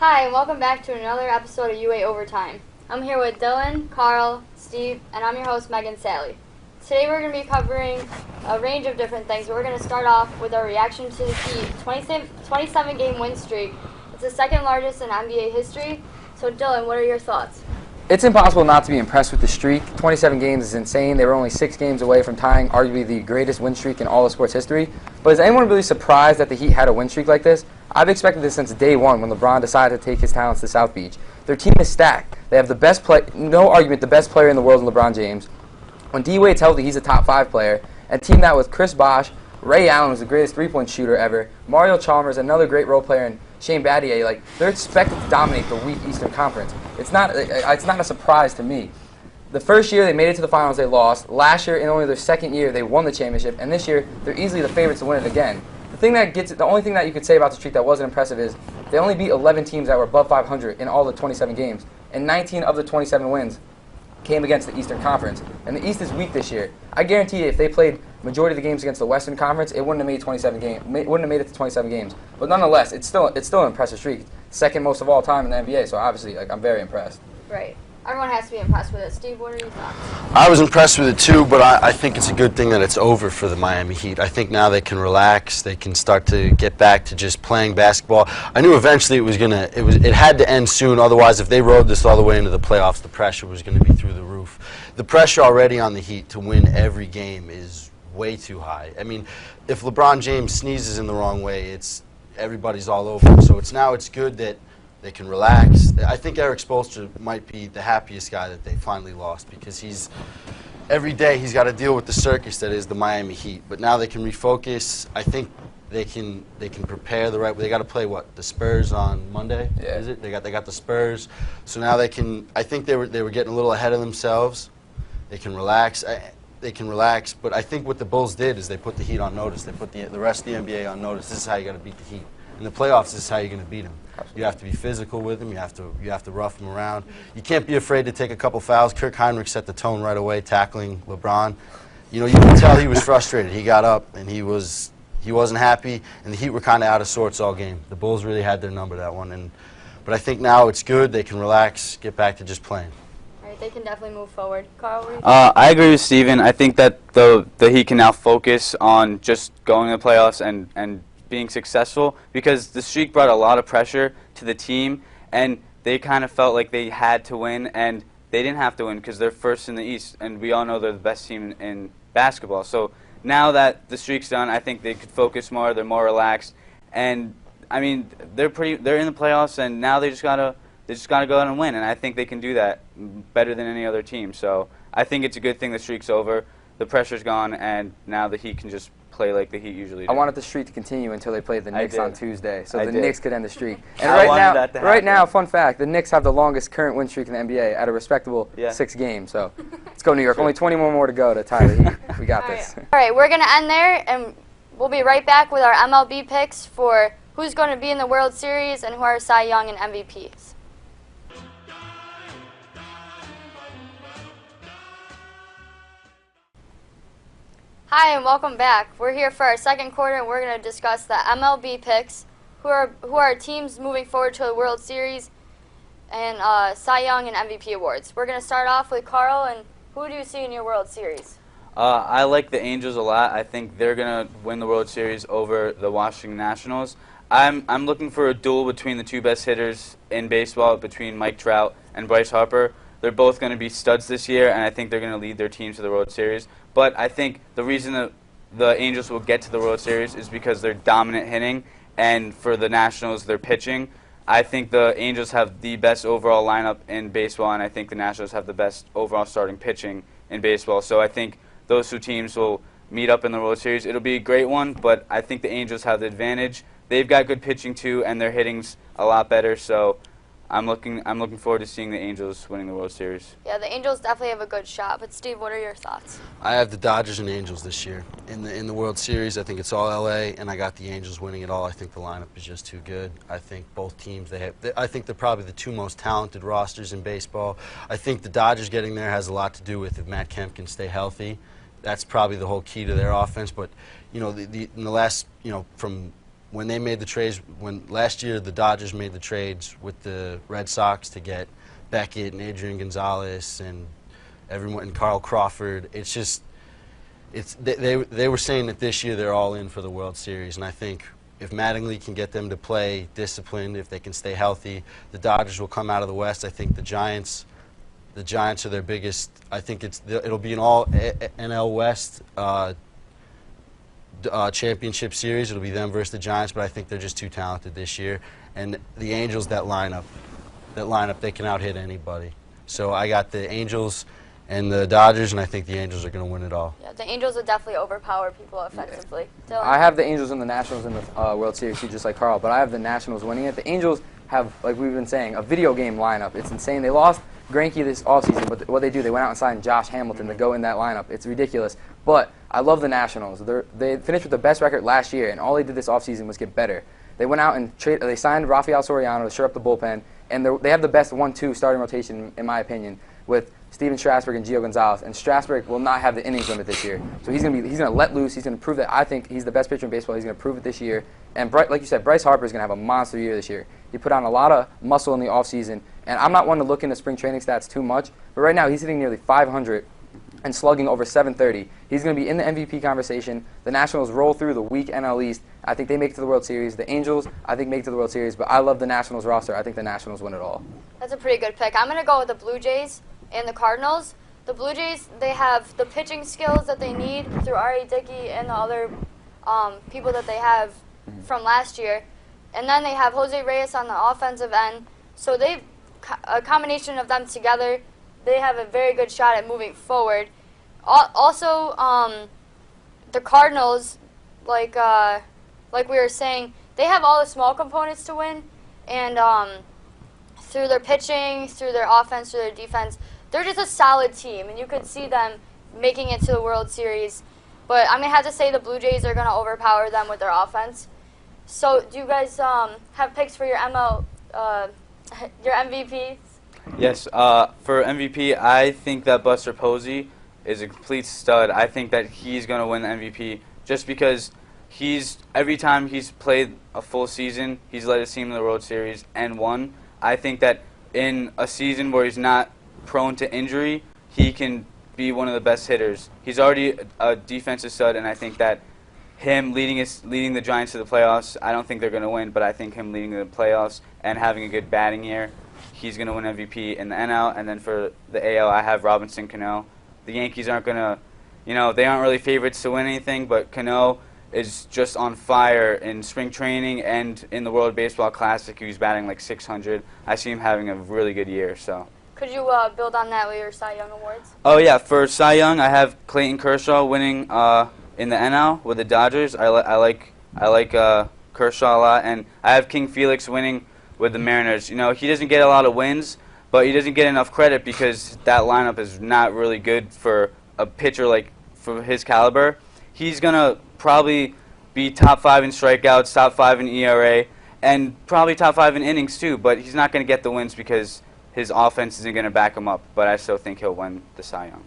Hi, and welcome back to another episode of UA Overtime. I'm here with Dylan, Carl, Steve, and I'm your host, Megan Salle. Today we're going to be covering a range of different things. We're going to start off with our reaction to the Heat 27-game win streak. It's the second largest in NBA history. So Dylan, what are your thoughts? It's impossible not to be impressed with the streak. 27 games is insane. They were only 6 games away from tying arguably the greatest win streak in all of sports history. But is anyone really surprised that the Heat had a win streak like this? I've expected this since day one when LeBron decided to take his talents to South Beach. Their team is stacked. They have the best no argument, the best player in the world in LeBron James. When D-Wade's healthy, he's a top 5 player. And team that with Chris Bosh, Ray Allen, who's the greatest three-point shooter ever, Mario Chalmers, another great role player, and Shane Battier, they're expected to dominate the weak Eastern Conference. It's not a surprise to me. The first year they made it to the finals, they lost. Last year, in only their second year, they won the championship. And this year, they're easily the favorites to win it again. The only thing that you could say about the streak that wasn't impressive is they only beat 11 teams that were above 500 in all the 27 games. And 19 of the 27 wins came against the Eastern Conference. And the East is weak this year. I guarantee you, if they played majority of the games against the Western Conference, it wouldn't have made 27 games. Wouldn't have made it to 27 games. But nonetheless, it's still an impressive streak. Second most of all time in the NBA. So obviously, I'm very impressed. Right. Everyone has to be impressed with it. Steve, what are your thoughts? I was impressed with it too, but I think it's a good thing that it's over for the Miami Heat. I think now they can relax. They can start to get back to just playing basketball. I knew eventually it had to end soon. Otherwise, if they rode this all the way into the playoffs, the pressure was going to be through the roof. The pressure already on the Heat to win every game is way too high. I mean, if LeBron James sneezes in the wrong way, everybody's all over him. So it's good that they can relax. I think Eric Spoelstra might be the happiest guy that they finally lost because every day he's got to deal with the circus that is the Miami Heat. But now they can refocus. I think they can prepare the right way. They got to play the Spurs on Monday. Yeah. Is it? They got the Spurs. So now they can. I think they were getting a little ahead of themselves. They can relax. But I think what the Bulls did is they put the Heat on notice. They put the rest of the NBA on notice. This is how you got to beat the Heat. In the playoffs, this is how you're going to beat them. You have to be physical with them. You have to rough them around. You can't be afraid to take a couple fouls. Kirk Heinrich set the tone right away, tackling LeBron. You can tell he was frustrated. He got up and he wasn't happy, and the Heat were kind of out of sorts all game. The Bulls really had their number that one, but I think now it's good. They can relax, get back to just playing. Right, they can definitely move forward. Carl, what do you think? I agree with Steven. I think that the Heat can now focus on just going to the playoffs and being successful, because the streak brought a lot of pressure to the team, and they kind of felt like they had to win, and they didn't have to win because they're first in the East, and we all know they're the best team in basketball. So now that the streak's done, I think they could focus more. They're more relaxed, and I mean they're in the playoffs, and now they just gotta go out and win, and I think they can do that better than any other team. So I think it's a good thing the streak's over, the pressure's gone, and now the Heat can just play like the Heat usually do. I wanted the streak to continue until they played the Knicks on Tuesday, so the did. Knicks could end the streak. And right now, fun fact, the Knicks have the longest current win streak in the NBA at a respectable 6 games. So let's go New York. Only 20 more to go to tie the Heat. We got this. All right, we're going to end there, and we'll be right back with our MLB picks for who's going to be in the World Series and who are Cy Young and MVPs. Hi, and welcome back. We're here for our second quarter, and we're going to discuss the MLB picks, who are teams moving forward to the World Series, and Cy Young and MVP awards. We're going to start off with Carl, and who do you see in your World Series? I like the Angels a lot. I think they're going to win the World Series over the Washington Nationals. I'm looking for a duel between the two best hitters in baseball, between Mike Trout and Bryce Harper. They're both going to be studs this year, and I think they're going to lead their teams to the World Series. But I think the reason that the Angels will get to the World Series is because they're dominant hitting, and for the Nationals, they're pitching. I think the Angels have the best overall lineup in baseball, and I think the Nationals have the best overall starting pitching in baseball. So I think those two teams will meet up in the World Series. It'll be a great one, but I think the Angels have the advantage. They've got good pitching too, and their hitting's a lot better. So I'm looking forward to seeing the Angels winning the World Series. Yeah, the Angels definitely have a good shot. But Steve, what are your thoughts? I have the Dodgers and Angels this year in the World Series. I think it's all LA, and I got the Angels winning it all. I think the lineup is just too good. I think both teams I think they're probably the two most talented rosters in baseball. I think the Dodgers getting there has a lot to do with if Matt Kemp can stay healthy. That's probably the whole key to their offense. But in the last from when they made the trades, when last year the Dodgers made the trades with the Red Sox to get Beckett and Adrian Gonzalez and everyone and Carl Crawford, it's just they were saying that this year they're all in for the World Series, and I think if Mattingly can get them to play disciplined, if they can stay healthy, the Dodgers will come out of the West. I think the Giants are their biggest. I think it'll be an all NL West championship series. It'll be them versus the Giants, but I think they're just too talented this year. And the Angels, that lineup, they can out-hit anybody. So I got the Angels and the Dodgers, and I think the Angels are going to win it all. Yeah, the Angels would definitely overpower people offensively. Dylan? I have the Angels and the Nationals in the World Series too, just like Carl, but I have the Nationals winning it. The Angels have, like we've been saying, a video game lineup. It's insane. They lost Greinke this offseason, but what they do, they went out and signed Josh Hamilton to go in that lineup. It's ridiculous. But I love the Nationals. They finished with the best record last year, and all they did this offseason was get better. They went out and they signed Rafael Soriano to shore up the bullpen, and they have the best 1-2 starting rotation, in my opinion, with Steven Strasburg and Gio Gonzalez. And Strasburg will not have the innings limit this year. So he's gonna let loose. He's gonna prove that I think he's the best pitcher in baseball. He's gonna prove it this year. And like you said, Bryce Harper is gonna have a monster year this year. He put on a lot of muscle in the offseason. And I'm not one to look into spring training stats too much, but right now he's hitting nearly 500 and slugging over 730. He's going to be in the MVP conversation. The Nationals roll through the weak NL East. I think they make it to the World Series. The Angels, I think, make it to the World Series, but I love the Nationals roster. I think the Nationals win it all. That's a pretty good pick. I'm going to go with the Blue Jays and the Cardinals. The Blue Jays, they have the pitching skills that they need through R.A. Dickey and the other people that they have from last year. And then they have Jose Reyes on the offensive end. So they've a combination of them together, they have a very good shot at moving forward. Also, the Cardinals, like we were saying, they have all the small components to win, and through their pitching, through their offense, through their defense, they're just a solid team, and you could see them making it to the World Series. But I'm going to have to say the Blue Jays are going to overpower them with their offense. So do you guys have picks for your your MVPs? Yes, for MVP, I think that Buster Posey is a complete stud. I think that he's going to win the MVP just because every time he's played a full season, he's led his team to the World Series and won. I think that in a season where he's not prone to injury, he can be one of the best hitters. He's already a defensive stud, and I think that him leading the Giants to the playoffs, I don't think they're going to win, but I think him leading the playoffs and having a good batting year, he's going to win MVP in the NL. And then for the AL, I have Robinson Cano. The Yankees aren't going to, they aren't really favorites to win anything, but Cano is just on fire in spring training and in the World Baseball Classic. He was batting like 600. I see him having a really good year. So. Could you build on that with your Cy Young awards? Oh yeah, for Cy Young, I have Clayton Kershaw winning in the NL with the Dodgers. I like Kershaw a lot, and I have King Felix winning with the Mariners. He doesn't get a lot of wins, but he doesn't get enough credit because that lineup is not really good for a pitcher for his caliber. He's gonna probably be top 5 in strikeouts, top 5 in ERA, and probably top 5 in innings too. But he's not gonna get the wins because his offense isn't gonna back him up. But I still think he'll win the Cy Young.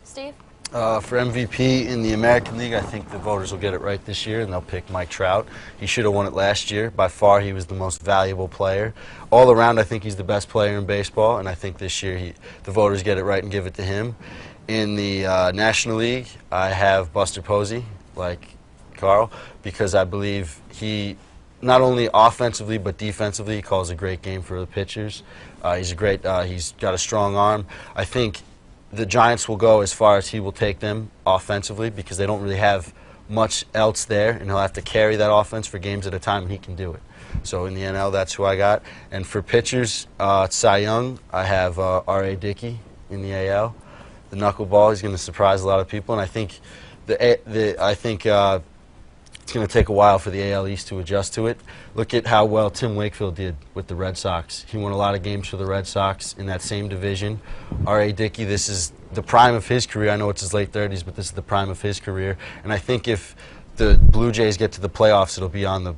Steve? For MVP in the American League, I think the voters will get it right this year, and they'll pick Mike Trout. He should have won it last year. By far, he was the most valuable player. All around, I think he's the best player in baseball, and I think this year the voters get it right and give it to him. In the National League, I have Buster Posey, like Carl, because I believe he, not only offensively but defensively, he calls a great game for the pitchers. He's got a strong arm. I think the Giants will go as far as he will take them offensively because they don't really have much else there, and he'll have to carry that offense for games at a time, and he can do it. So in the NL, that's who I got. And for pitchers, Cy Young, I have R.A. Dickey in the AL. The knuckleball, he's going to surprise a lot of people, and I think it's going to take a while for the AL East to adjust to it. Look at how well Tim Wakefield did with the Red Sox. He won a lot of games for the Red Sox in that same division. R.A. Dickey, this is the prime of his career. I know it's his late 30s, but this is the prime of his career. And I think if the Blue Jays get to the playoffs, it'll be on the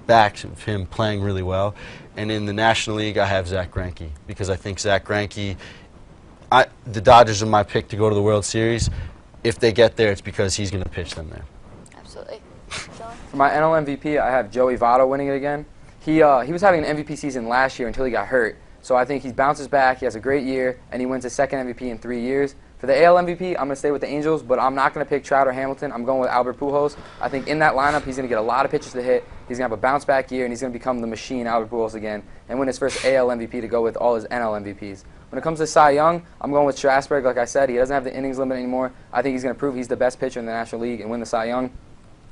back of him playing really well. And in the National League, I have Zach Greinke because I think Zach Greinke, the Dodgers are my pick to go to the World Series. If they get there, it's because he's going to pitch them there. Absolutely. Sean? For my NL MVP, I have Joey Votto winning it again. He was having an MVP season last year until he got hurt. So I think he bounces back, he has a great year, and he wins his second MVP in 3 years. For the AL MVP, I'm going to stay with the Angels, but I'm not going to pick Trout or Hamilton. I'm going with Albert Pujols. I think in that lineup, he's going to get a lot of pitches to hit. He's going to have a bounce-back year, and he's going to become the machine, Albert Pujols, again, and win his first AL MVP to go with all his NL MVPs. When it comes to Cy Young, I'm going with Strasburg. Like I said, he doesn't have the innings limit anymore. I think he's going to prove he's the best pitcher in the National League and win the Cy Young.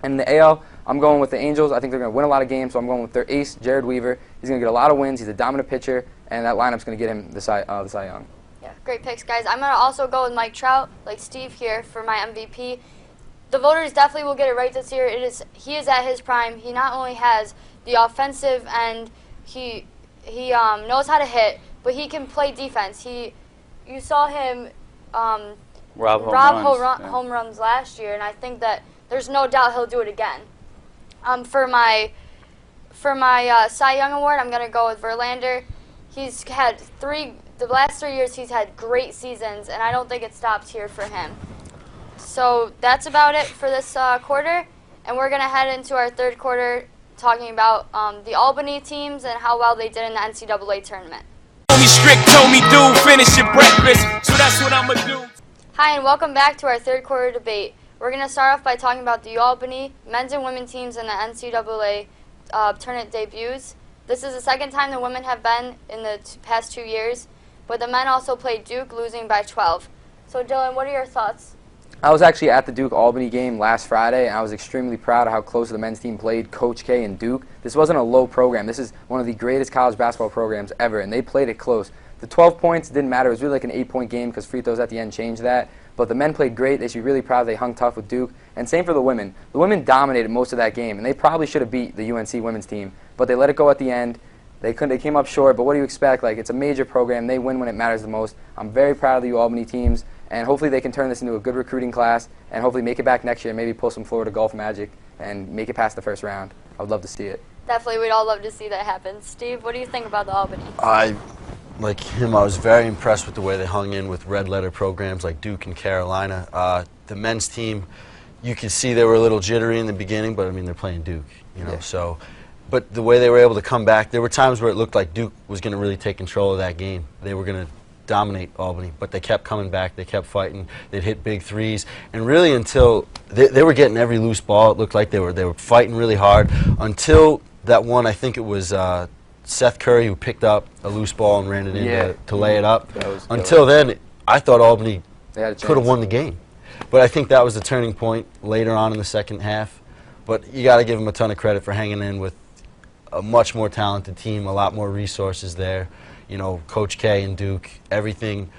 And in the AL, I'm going with the Angels. I think they're going to win a lot of games, so I'm going with their ace, Jared Weaver. He's going to get a lot of wins. He's a dominant pitcher, and that lineup's going to get him the Cy Young. Yeah, great picks, guys. I'm going to also go with Mike Trout, like Steve here, for my MVP. The voters definitely will get it right this year. He is at his prime. He not only has the offensive end, he knows how to hit, but he can play defense. You saw him rob home runs last year, and I think that there's no doubt he'll do it again. For my Cy Young Award, I'm going to go with Verlander. He's had the last 3 years he's had great seasons, and I don't think it stops here for him. So that's about it for this quarter, and we're going to head into our third quarter talking about the Albany teams and how well they did in the NCAA tournament. Told me do finish your breakfast, so that's what I'm gonna do. Hi, and welcome back to our third quarter debate. We're going to start off by talking about the Albany men's and women's teams in the NCAA tournament debuts. This is the second time the women have been in the past 2 years, but the men also played Duke, losing by 12. So, Dylan, what are your thoughts? I was actually at the Duke-Albany game last Friday, and I was extremely proud of how close the men's team played Coach K and Duke. This wasn't a low program. This is one of the greatest college basketball programs ever, and they played it close. The 12 points didn't matter. It was really like an 8-point game because free throws at the end changed that. But the men played great. They should be really proud they hung tough with Duke. And same for the women. The women dominated most of that game, and they probably should have beat the UNC women's team. But they let it go at the end. They came up short, but what do you expect? Like, it's a major program. They win when it matters the most. I'm very proud of the Albany teams, and hopefully they can turn this into a good recruiting class and hopefully make it back next year and maybe pull some Florida Gulf magic and make it past the first round. I would love to see it. Definitely, we'd all love to see that happen. Steve, what do you think about the Albany? Like him, I was very impressed with the way they hung in with red-letter programs like Duke and Carolina. The men's team, you could see they were a little jittery in the beginning, but I mean, they're playing Duke, you know. Yeah. So, but the way they were able to come back, there were times where it looked like Duke was going to really take control of that game. They were going to dominate Albany, but they kept coming back. They kept fighting. They'd hit big threes, and really until they were getting every loose ball, it looked like they were fighting really hard until that one. I think it was Seth Curry who picked up a loose ball and ran it in to lay it up. Until then, I thought Albany could have won the game. But I think that was the turning point later on in the second half. But you got to give them a ton of credit for hanging in with a much more talented team, a lot more resources there. You know, Coach K and Duke, everything.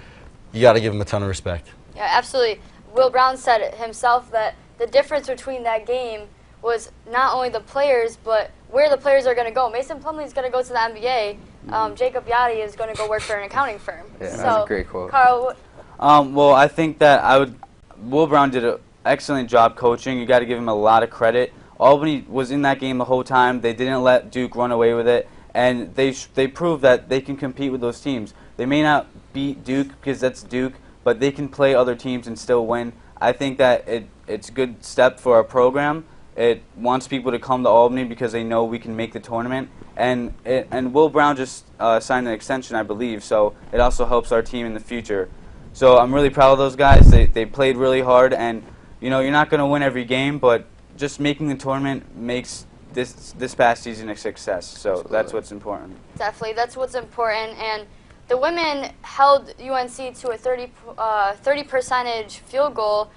You got to give them a ton of respect. Yeah, absolutely. Will Brown said it himself that the difference between that game was not only the players, but where the players are going to go. Mason Plumlee is going to go to the NBA. Jacob Yachty is going to go work for an accounting firm. Yeah, that's a great quote. Carl, Well, I think that Will Brown did an excellent job coaching. You got to give him a lot of credit. Albany was in that game the whole time. They didn't let Duke run away with it, and they proved that they can compete with those teams. They may not beat Duke because that's Duke, but they can play other teams and still win. I think that it's a good step for our program. It wants people to come to Albany because they know we can make the tournament. And Will Brown just signed an extension, I believe, so it also helps our team in the future. So I'm really proud of those guys. They played really hard, and you know, you're not going to win every game, but just making the tournament makes this past season a success. So Absolutely. That's what's important. definitely, that's what's important. And the women held UNC to a 30% field goal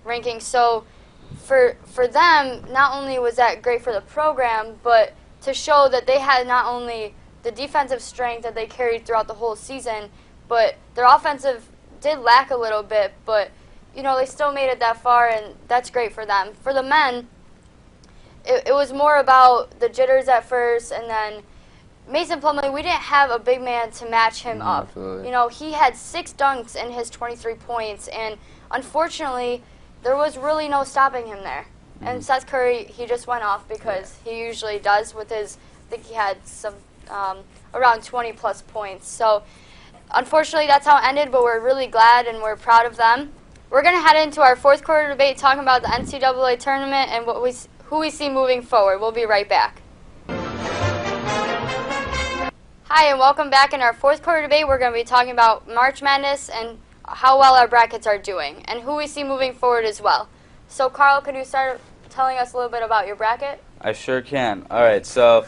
ranking. So for them, not only was that great for the program, but to show that they had not only the defensive strength that they carried throughout the whole season, but their offensive did lack a little bit, but you know, they still made it that far, and that's great for them. For the men, it was more about the jitters at first, and then Mason Plumlee, we didn't have a big man to match him up. Absolutely. You know, he had 6 dunks in his 23 points, and unfortunately, there was really no stopping him there. And Seth Curry, he just went off because he usually does with his, I think he had some around 20-plus points. So, unfortunately, that's how it ended, but we're really glad and we're proud of them. We're going to head into our fourth quarter debate talking about the NCAA tournament and who we see moving forward. We'll be right back. Hi, and welcome back. In our fourth quarter debate, we're going to be talking about March Madness and how well our brackets are doing, and who we see moving forward as well. So, Carl, could you start telling us a little bit about your bracket? I sure can. All right, so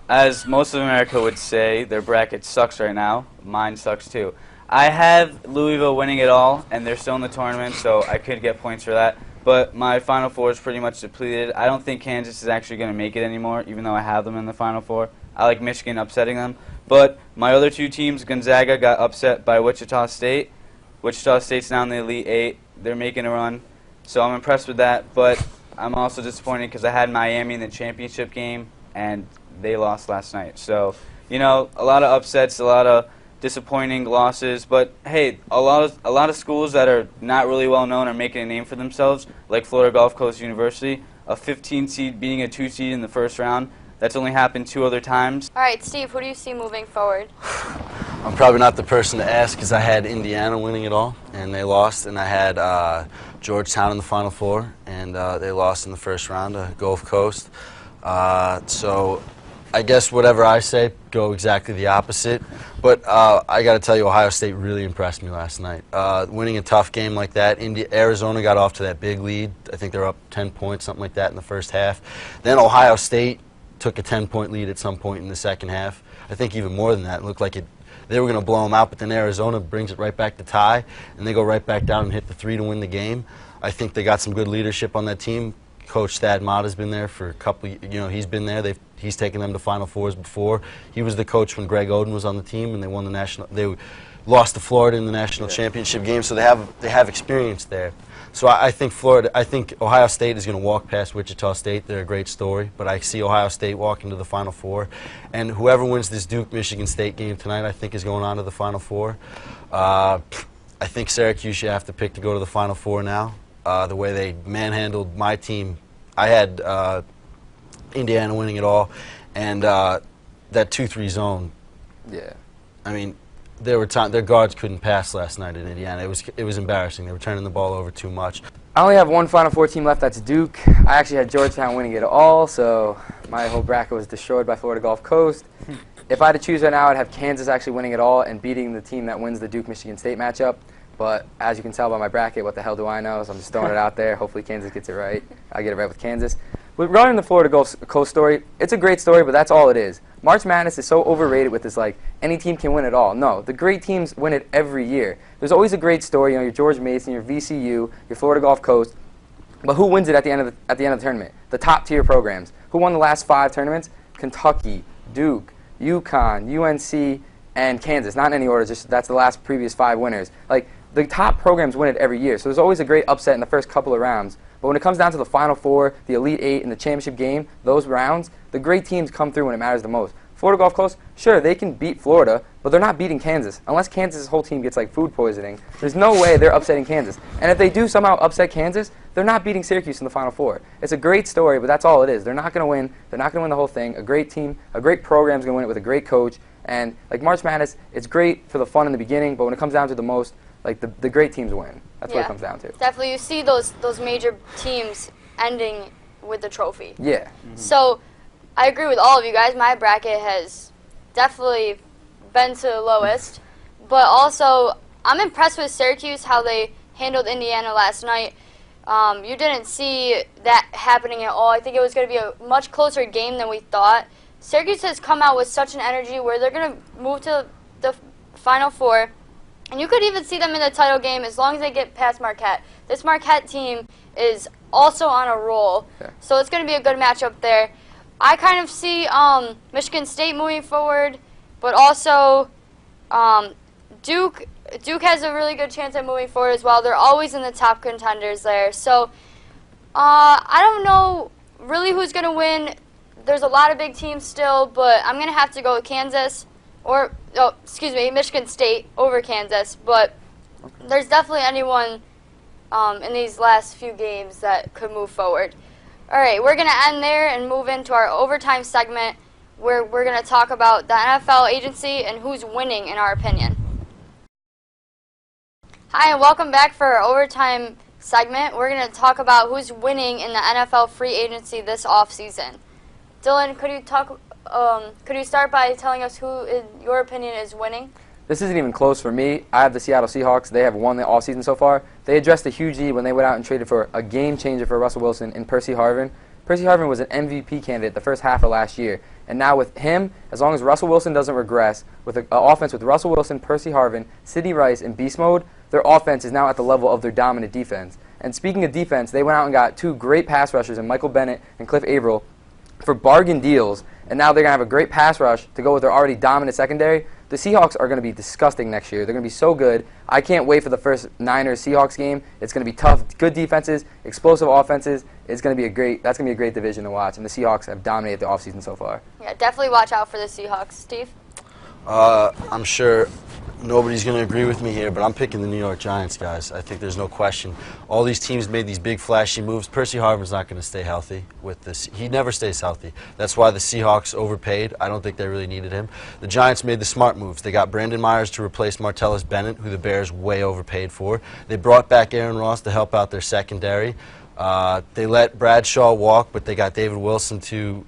as most of America would say, their bracket sucks right now. Mine sucks too. I have Louisville winning it all, and they're still in the tournament, so I could get points for that. But my Final Four is pretty much depleted. I don't think Kansas is actually going to make it anymore, even though I have them in the Final Four. I like Michigan upsetting them. But my other two teams, Gonzaga, got upset by Wichita State. Wichita State's now in the Elite Eight. They're making a run, so I'm impressed with that. But I'm also disappointed because I had Miami in the championship game, and they lost last night. So, you know, a lot of upsets, a lot of disappointing losses, but hey, a lot of schools that are not really well known are making a name for themselves, like Florida Gulf Coast University, a 15 seed beating a 2 seed in the first round. That's only happened 2 other times. All right, Steve, who do you see moving forward? I'm probably not the person to ask because I had Indiana winning it all, and they lost, and I had Georgetown in the Final Four, and they lost in the first round to Gulf Coast. So I guess whatever I say, go exactly the opposite. But I got to tell you, Ohio State really impressed me last night. Winning a tough game like that, Arizona got off to that big lead. I think they were up 10 points, something like that in the first half. Then Ohio State took a 10-point lead at some point in the second half. I think even more than that. It looked like they were going to blow them out, but then Arizona brings it right back to tie, and they go right back down and hit the 3 to win the game. I think they got some good leadership on that team. Coach Thad Matta's been there for a couple, he's been there. He's taken them to Final Fours before. He was the coach when Greg Oden was on the team, and they won the national. They lost to Florida in the national championship game, so they have experience there. So I think Ohio State is going to walk past Wichita State. They're a great story, but I see Ohio State walking to the Final Four, and whoever wins this Duke-Michigan State game tonight, I think, is going on to the Final Four. I think Syracuse you have to pick to go to the Final Four now. The way they manhandled my team, I had Indiana winning it all, and that 2-3 zone. Yeah. I mean, their guards couldn't pass last night in Indiana. It was embarrassing. They were turning the ball over too much. I only have one Final Four team left. That's Duke. I actually had Georgetown winning it all, so my whole bracket was destroyed by Florida Gulf Coast. If I had to choose right now, I'd have Kansas actually winning it all and beating the team that wins the Duke-Michigan State matchup. But as you can tell by my bracket, what the hell do I know? So I'm just throwing it out there. Hopefully Kansas gets it right. I get it right with Kansas. But regarding the Florida Gulf Coast story, it's a great story, but that's all it is. March Madness is so overrated with this, like, any team can win it all. No, the great teams win it every year. There's always a great story, your George Mason, your VCU, your Florida Gulf Coast. But who wins it at the end of the tournament? The top-tier programs. Who won the last 5 tournaments? Kentucky, Duke, UConn, UNC, and Kansas. Not in any order, just that's the last previous 5 winners. Like, the top programs win it every year, so there's always a great upset in the first couple of rounds. But when it comes down to the Final Four, the Elite Eight, and the championship game, those rounds, the great teams come through when it matters the most. Florida Gulf Coast, sure, they can beat Florida, but they're not beating Kansas. Unless Kansas' whole team gets, like, food poisoning, there's no way they're upsetting Kansas. And if they do somehow upset Kansas, they're not beating Syracuse in the Final Four. It's a great story, but that's all it is. They're not going to win. They're not going to win the whole thing. A great team, a great program is going to win it with a great coach. And, like, March Madness, it's great for the fun in the beginning, but when it comes down to the most, like, the great teams win. That's what it comes down to. Definitely. You see those major teams ending with the trophy. Yeah. Mm-hmm. So I agree with all of you guys. My bracket has definitely been to the lowest. But also, I'm impressed with Syracuse, how they handled Indiana last night. You didn't see that happening at all. I think it was going to be a much closer game than we thought. Syracuse has come out with such an energy where they're going to move to the Final Four. And you could even see them in the title game as long as they get past Marquette. This Marquette team is also on a roll, so it's going to be a good matchup there. I kind of see Michigan State moving forward, but also Duke has a really good chance at moving forward as well. They're always in the top contenders there. So I don't know really who's going to win. There's a lot of big teams still, but I'm going to have to go with Kansas. Michigan State over Kansas, but there's definitely anyone in these last few games that could move forward. All right, we're going to end there and move into our overtime segment where we're going to talk about the NFL agency and who's winning in our opinion. Hi, and welcome back for our overtime segment, we're going to talk about who's winning in the NFL free agency this offseason. Dylan, could you start by telling us who, in your opinion, is winning? This isn't even close for me. I have the Seattle Seahawks. They have won the offseason so far. They addressed a huge need when they went out and traded for a game changer for Russell Wilson and Percy Harvin. Percy Harvin was an MVP candidate the first half of last year. And now with him, as long as Russell Wilson doesn't regress, with an offense with Russell Wilson, Percy Harvin, Sidney Rice, and beast mode, their offense is now at the level of their dominant defense. And speaking of defense, they went out and got 2 great pass rushers in Michael Bennett and Cliff Averill for bargain deals. And now they're going to have a great pass rush to go with their already dominant secondary. The Seahawks are going to be disgusting next year. They're going to be so good. I can't wait for the first Niners-Seahawks game. It's going to be tough, good defenses, explosive offenses. It's going to be that's going to be a great division to watch. And the Seahawks have dominated the offseason so far. Yeah, definitely watch out for the Seahawks. Steve? I'm sure nobody's going to agree with me here, but I'm picking the New York Giants, guys. I think there's no question. All these teams made these big, flashy moves. Percy Harvin's not going to stay healthy with this. He never stays healthy. That's why the Seahawks overpaid. I don't think they really needed him. The Giants made the smart moves. They got Brandon Myers to replace Martellus Bennett, who the Bears way overpaid for. They brought back Aaron Ross to help out their secondary. They let Bradshaw walk, but they got David Wilson to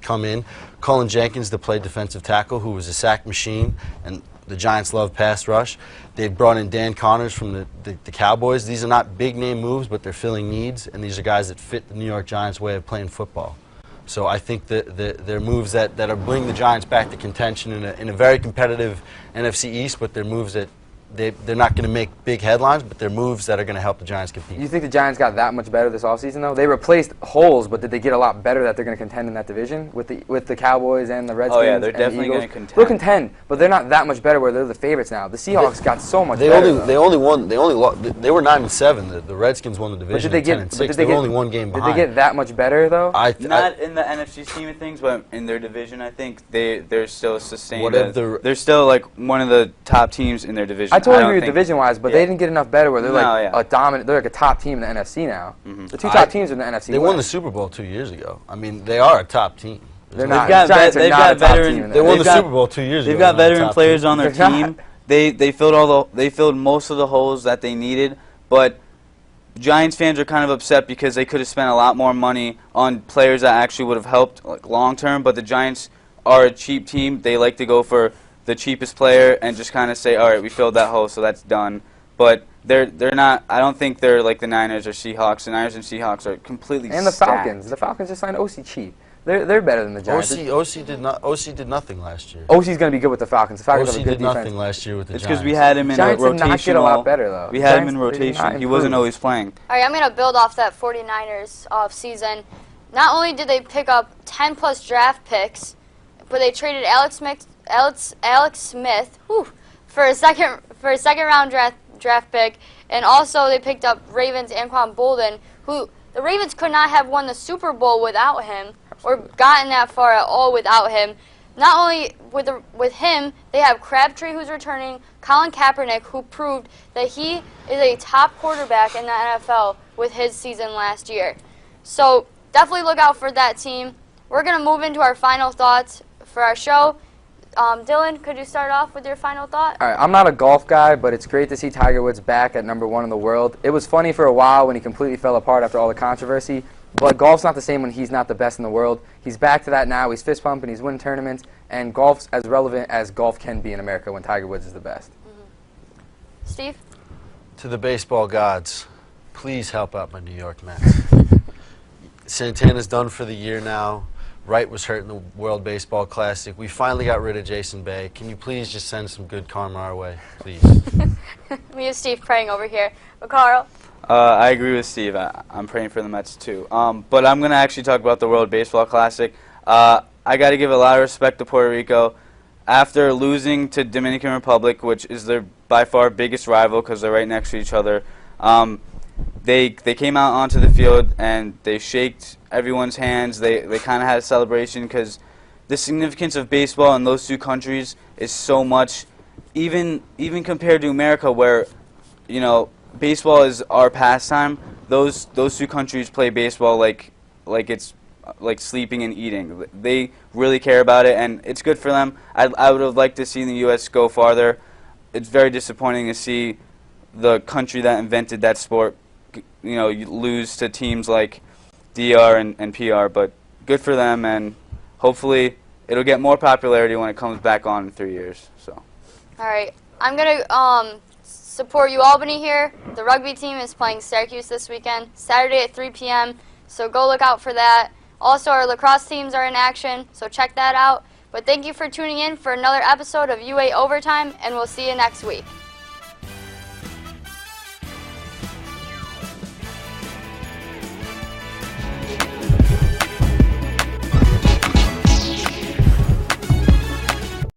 come in. Cullen Jenkins to play defensive tackle, who was a sack machine, and the Giants love pass rush. They've brought in Dan Connors from the Cowboys. These are not big-name moves, but they're filling needs, and these are guys that fit the New York Giants' way of playing football. So I think that they're moves that are bringing the Giants back to contention in a very competitive NFC East, but they're moves that they're not going to make big headlines, but they're moves that are going to help the Giants compete. You think the Giants got that much better this offseason, though? They replaced holes, but did they get a lot better that they're going to contend in that division with the Cowboys and the Redskins? Oh, yeah, they're and definitely the going Eagles? to contend. They'll contend, but they're not that much better where they're the favorites now. The Seahawks got so much better. They were 9-7. The Redskins won the division at 10-6. They were only 1 game behind. Did they get that much better, though? Not in the NFC scheme of things, but in their division, I think they're still sustained. They're still like one of the top teams in their division. I totally agree with division-wise, but they didn't get enough better where they're a dominant. They're like a top team in the NFC now. The 2 top teams in the NFC. They won the Super Bowl 2 years ago. I mean, they are a top team. They've got veteran. They won the Super Bowl 2 years ago. They've got veteran players on their team. They filled most of the holes that they needed, but Giants fans are kind of upset because they could have spent a lot more money on players that actually would have helped long term. But the Giants are a cheap team. They like to go for the cheapest player and just kind of say, all right, we filled that hole, so that's done. But they're not. I don't think they're like the Niners or Seahawks. The Niners and Seahawks are completely and the stacked. Falcons. The Falcons just signed OC cheap. They're better than the Giants. OC did nothing last year. OC's going to be good with the Falcons. The Falcons have a good did defense. nothing last year with the It's Giants. because we had him in Giants rotation. did not get a lot better, though. We had him in rotation. He wasn't always playing. All right, I'm going to build off that 49ers offseason. Not only did they pick up 10-plus draft picks, but they traded Alex Smith for a second-round draft pick, and also they picked up Ravens Anquan Bolden, who the Ravens could not have won the Super Bowl without him or gotten that far at all without him. Not only with him, they have Crabtree, who's returning, Colin Kaepernick, who proved that he is a top quarterback in the NFL with his season last year. So definitely look out for that team. We're going to move into our final thoughts for our show. Dylan, could you start off with your final thought? All right, I'm not a golf guy, but it's great to see Tiger Woods back at #1 in the world. It was funny for a while when he completely fell apart after all the controversy, but golf's not the same when he's not the best in the world. He's back to that now. He's fist pumping, he's winning tournaments, and golf's as relevant as golf can be in America when Tiger Woods is the best. Steve? To the baseball gods, please help out my New York Mets. Santana's done for the year now. Wright was hurt in the World Baseball Classic. We finally got rid of Jason Bay. Can you please just send some good karma our way, please? Me and Steve praying over here. But Carl? I agree with Steve. I'm praying for the Mets too. But I'm going to actually talk about the World Baseball Classic. I got to give a lot of respect to Puerto Rico. After losing to Dominican Republic, which is their by far biggest rival because they're right next to each other, they came out onto the field and they shaked everyone's hands. They kind of had a celebration because the significance of baseball in those 2 countries is so much, even compared to America, where baseball is our pastime. Those 2 countries play baseball like it's like sleeping and eating. They really care about it, and it's good for them. I would have liked to see the U.S. go farther. It's very disappointing to see the country that invented that sport you lose to teams like DR and PR, but good for them, and hopefully it'll get more popularity when it comes back on in 3 years. So. All right, I'm gonna support U Albany here. The rugby team is playing Syracuse this weekend, Saturday at 3 p.m. So go look out for that. Also, our lacrosse teams are in action, so check that out. But thank you for tuning in for another episode of UA Overtime, and we'll see you next week.